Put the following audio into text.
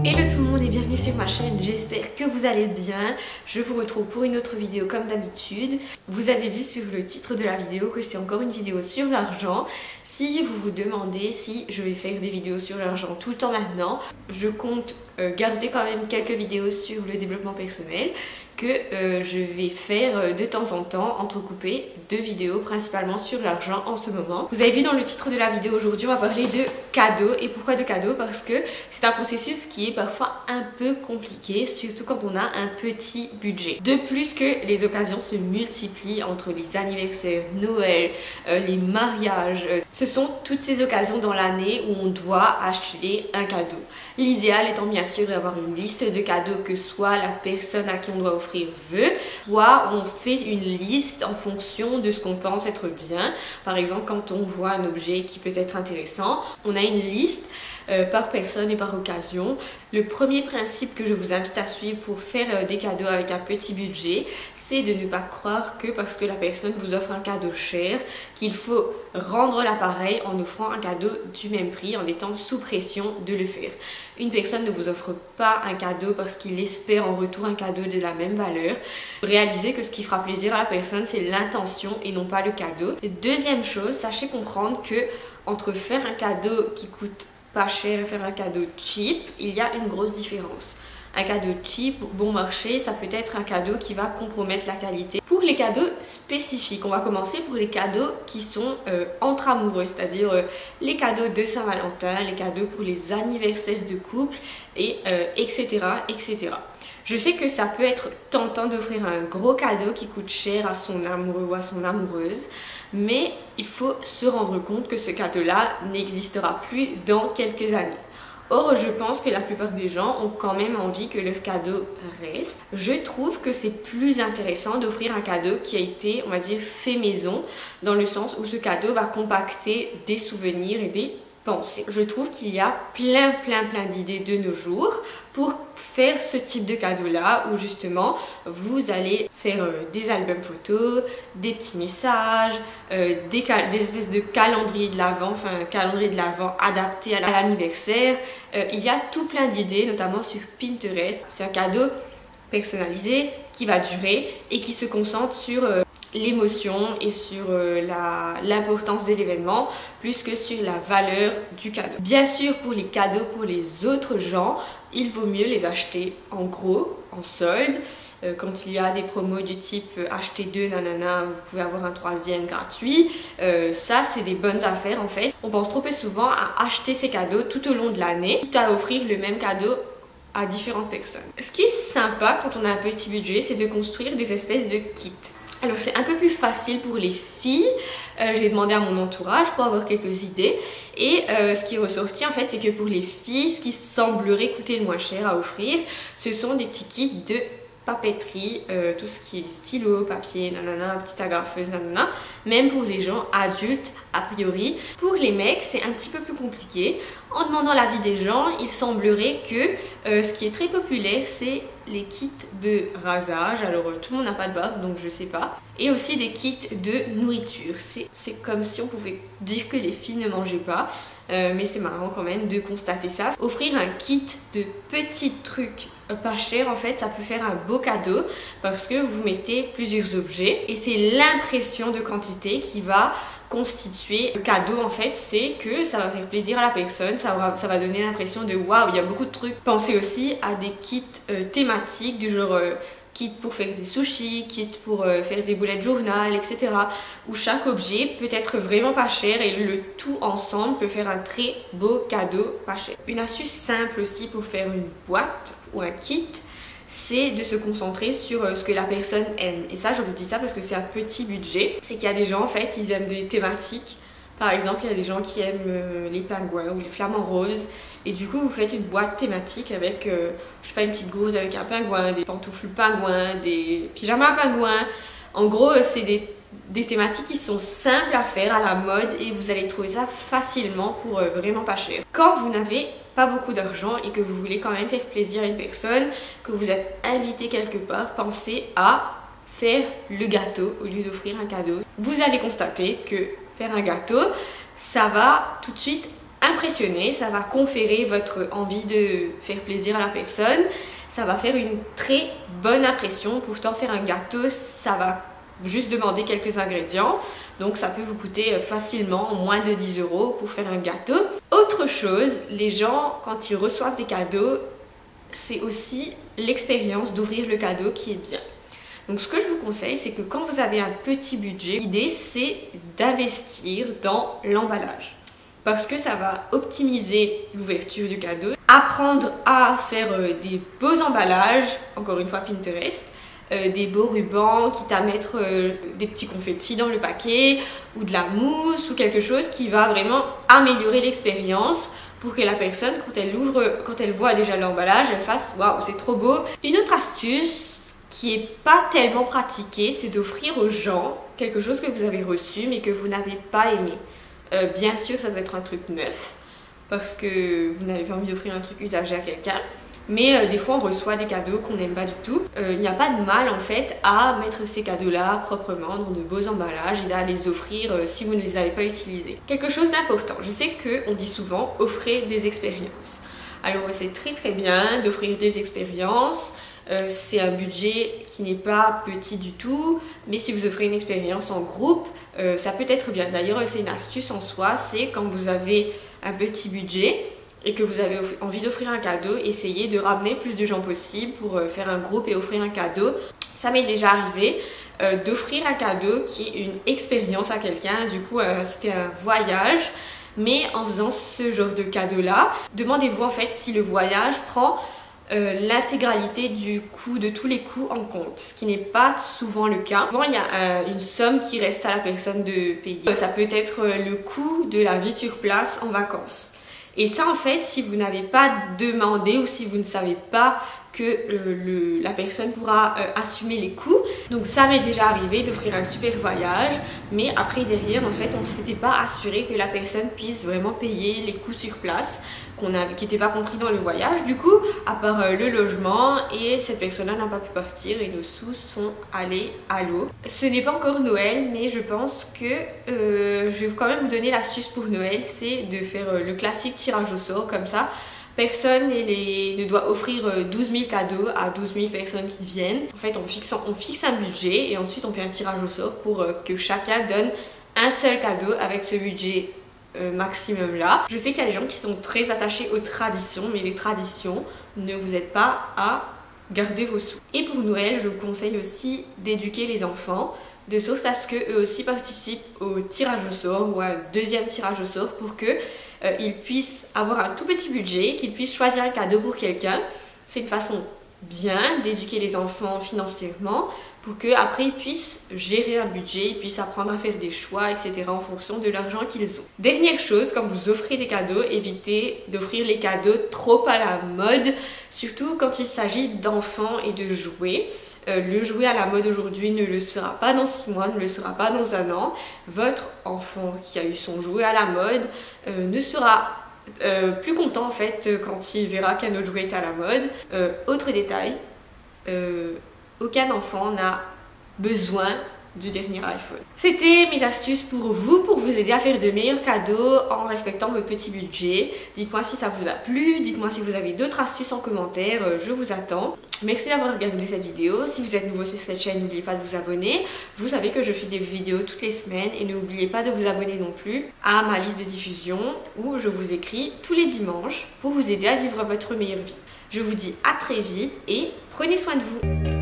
Hello tout le monde et bienvenue sur ma chaîne, j'espère que vous allez bien. Je vous retrouve pour une autre vidéo comme d'habitude. Vous avez vu sur le titre de la vidéo que c'est encore une vidéo sur l'argent. Si vous vous demandez si je vais faire des vidéos sur l'argent tout le temps maintenant, je compte garder quand même quelques vidéos sur le développement personnel que je vais faire de temps en temps, entrecoupées de vidéos principalement sur l'argent en ce moment. Vous avez vu dans le titre de la vidéo aujourd'hui, on va parler de cadeaux. Et pourquoi de cadeaux? Parce que c'est un processus qui est parfois un peu compliqué, surtout quand on a un petit budget. De plus que les occasions se multiplient entre les anniversaires, Noël, les mariages. Ce sont toutes ces occasions dans l'année où on doit acheter un cadeau. L'idéal étant bien sûr d'avoir une liste de cadeaux que soit la personne à qui on doit offrir veut, soit on fait une liste en fonction de ce qu'on pense être bien. Par exemple, quand on voit un objet qui peut être intéressant, on a une liste par personne et par occasion. Le premier principe que je vous invite à suivre pour faire des cadeaux avec un petit budget, c'est de ne pas croire que parce que la personne vous offre un cadeau cher, qu'il faut rendre l'appareil en offrant un cadeau du même prix, en étant sous pression de le faire. Une personne ne vous offre pas un cadeau parce qu'il espère en retour un cadeau de la même valeur. Réalisez que ce qui fera plaisir à la personne, c'est l'intention et non pas le cadeau. Et deuxième chose, sachez comprendre que entre faire un cadeau qui coûte pas cher et faire un cadeau cheap, il y a une grosse différence. Un cadeau cheap, bon marché, ça peut être un cadeau qui va compromettre la qualité. Pour les cadeaux spécifiques, on va commencer pour les cadeaux qui sont entre amoureux, c'est-à-dire les cadeaux de Saint-Valentin, les cadeaux pour les anniversaires de couple, et etc., etc. Je sais que ça peut être tentant d'offrir un gros cadeau qui coûte cher à son amoureux ou à son amoureuse, mais il faut se rendre compte que ce cadeau-là n'existera plus dans quelques années. Or, je pense que la plupart des gens ont quand même envie que leur cadeau reste. Je trouve que c'est plus intéressant d'offrir un cadeau qui a été, on va dire, fait maison, dans le sens où ce cadeau va compacter des souvenirs et des pensées. Je trouve qu'il y a plein d'idées de nos jours pour faire ce type de cadeau là où justement vous allez faire des albums photos, des petits messages, des espèces de calendrier de l'avent, enfin un calendrier de l'avent adapté à l'anniversaire. Il y a tout plein d'idées, notamment sur Pinterest. C'est un cadeau personnalisé qui va durer et qui se concentre sur l'émotion et sur l'importance de l'événement plus que sur la valeur du cadeau. Bien sûr, pour les cadeaux pour les autres gens, il vaut mieux les acheter en gros, en solde. Quand il y a des promos du type acheter deux nanana, vous pouvez avoir un troisième gratuit. Ça, c'est des bonnes affaires en fait. On pense trop peu souvent à acheter ces cadeaux tout au long de l'année, quitte à offrir le même cadeau à différentes personnes. Ce qui est sympa quand on a un petit budget, c'est de construire des espèces de kits. Alors c'est un peu plus facile pour les filles, j'ai demandé à mon entourage pour avoir quelques idées et ce qui est ressorti en fait c'est que pour les filles, ce qui semblerait coûter le moins cher à offrir, ce sont des petits kits de papeterie, tout ce qui est stylo, papier, nanana, petite agrafeuse, nanana, même pour les gens adultes a priori. Pour les mecs, c'est un petit peu plus compliqué. En demandant l'avis des gens, il semblerait que ce qui est très populaire, c'est les kits de rasage. Alors tout le monde n'a pas de barbe, donc je sais pas. Et aussi des kits de nourriture. C'est comme si on pouvait dire que les filles ne mangeaient pas, mais c'est marrant quand même de constater ça. Offrir un kit de petits trucs pas cher, en fait, ça peut faire un beau cadeau parce que vous mettez plusieurs objets et c'est l'impression de quantité qui va constituer le cadeau. En fait, c'est que ça va faire plaisir à la personne, ça va donner l'impression de waouh, il y a beaucoup de trucs. Pensez aussi à des kits thématiques du genre kit pour faire des sushis, kit pour faire des bullet journal, etc. où chaque objet peut être vraiment pas cher et le tout ensemble peut faire un très beau cadeau pas cher. Une astuce simple aussi pour faire une boîte ou un kit, c'est de se concentrer sur ce que la personne aime. Et ça, je vous dis ça parce que c'est un petit budget. C'est qu'il y a des gens, en fait, ils aiment des thématiques. Par exemple, il y a des gens qui aiment les pingouins ou les flamants roses. Et du coup, vous faites une boîte thématique avec, je sais pas, une petite gourde avec un pingouin, des pantoufles pingouins, des pyjamas pingouins. En gros, c'est des thématiques qui sont simples à faire, à la mode, et vous allez trouver ça facilement pour vraiment pas cher. Quand vous n'avez pas beaucoup d'argent et que vous voulez quand même faire plaisir à une personne, que vous êtes invité quelque part, pensez à faire le gâteau au lieu d'offrir un cadeau. Vous allez constater que faire un gâteau, ça va tout de suite impressionner, ça va conférer votre envie de faire plaisir à la personne, ça va faire une très bonne impression. Pourtant faire un gâteau, ça va juste demander quelques ingrédients, donc ça peut vous coûter facilement moins de 10 € pour faire un gâteau. Autre chose, les gens quand ils reçoivent des cadeaux, c'est aussi l'expérience d'ouvrir le cadeau qui est bien. Donc ce que je vous conseille, c'est que quand vous avez un petit budget, l'idée c'est d'investir dans l'emballage. Parce que ça va optimiser l'ouverture du cadeau. Apprendre à faire des beaux emballages, encore une fois Pinterest, des beaux rubans, quitte à mettre des petits confettis dans le paquet, ou de la mousse, ou quelque chose qui va vraiment améliorer l'expérience pour que la personne, quand elle voit déjà l'emballage, elle fasse « Waouh, c'est trop beau !» Une autre astuce qui n'est pas tellement pratiquée, c'est d'offrir aux gens quelque chose que vous avez reçu mais que vous n'avez pas aimé. Bien sûr, ça doit être un truc neuf, parce que vous n'avez pas envie d'offrir un truc usagé à quelqu'un. Mais des fois on reçoit des cadeaux qu'on n'aime pas du tout. Il n'y a pas de mal en fait à mettre ces cadeaux-là proprement dans de beaux emballages et à les offrir si vous ne les avez pas utilisés. Quelque chose d'important, je sais qu'on dit souvent offrez des expériences. Alors c'est très bien d'offrir des expériences. C'est un budget qui n'est pas petit du tout, mais si vous offrez une expérience en groupe, ça peut être bien. D'ailleurs c'est une astuce en soi, c'est quand vous avez un petit budget et que vous avez envie d'offrir un cadeau, essayez de ramener plus de gens possible pour faire un groupe et offrir un cadeau. Ça m'est déjà arrivé d'offrir un cadeau qui est une expérience à quelqu'un. Du coup c'était un voyage, mais en faisant ce genre de cadeau là, demandez-vous en fait si le voyage prend l'intégralité du coût, de tous les coûts en compte, ce qui n'est pas souvent le cas. Souvent il y a une somme qui reste à la personne de payer. Ça peut être le coût de la vie sur place en vacances. Et ça en fait, si vous n'avez pas demandé ou si vous ne savez pas que la personne pourra assumer les coûts. Donc ça m'est déjà arrivé d'offrir un super voyage, mais après derrière en fait on ne s'était pas assuré que la personne puisse vraiment payer les coûts sur place qui n'étaient pas compris dans le voyage. Du coup, à part le logement, et cette personne-là n'a pas pu partir et nos sous sont allés à l'eau. Ce n'est pas encore Noël, mais je pense que je vais quand même vous donner l'astuce pour Noël, c'est de faire le classique tirage au sort comme ça. Personne ne doit offrir 12 000 cadeaux à 12 000 personnes qui viennent. En fait, on fixe un budget et ensuite on fait un tirage au sort pour que chacun donne un seul cadeau avec ce budget maximum là. Je sais qu'il y a des gens qui sont très attachés aux traditions, mais les traditions ne vous aident pas à garder vos sous. Et pour Noël, je vous conseille aussi d'éduquer les enfants de sorte à ce qu'eux aussi participent au tirage au sort ou à un deuxième tirage au sort pour que ils puissent avoir un tout petit budget, qu'ils puissent choisir un cadeau pour quelqu'un. C'est une façon bien d'éduquer les enfants financièrement pour qu'après ils puissent gérer un budget, ils puissent apprendre à faire des choix, etc. en fonction de l'argent qu'ils ont. Dernière chose, quand vous offrez des cadeaux, évitez d'offrir les cadeaux trop à la mode, surtout quand il s'agit d'enfants et de jouets. Le jouet à la mode aujourd'hui ne le sera pas dans 6 mois, ne le sera pas dans 1 an. Votre enfant qui a eu son jouet à la mode ne sera plus content en fait quand il verra qu'un autre jouet est à la mode. Autre détail, aucun enfant n'a besoin du dernier iPhone. C'était mes astuces pour vous aider à faire de meilleurs cadeaux en respectant vos petits budgets. Dites-moi si ça vous a plu, dites-moi si vous avez d'autres astuces en commentaire, je vous attends. Merci d'avoir regardé cette vidéo. Si vous êtes nouveau sur cette chaîne, n'oubliez pas de vous abonner. Vous savez que je fais des vidéos toutes les semaines et n'oubliez pas de vous abonner non plus à ma liste de diffusion où je vous écris tous les dimanches pour vous aider à vivre votre meilleure vie. Je vous dis à très vite et prenez soin de vous.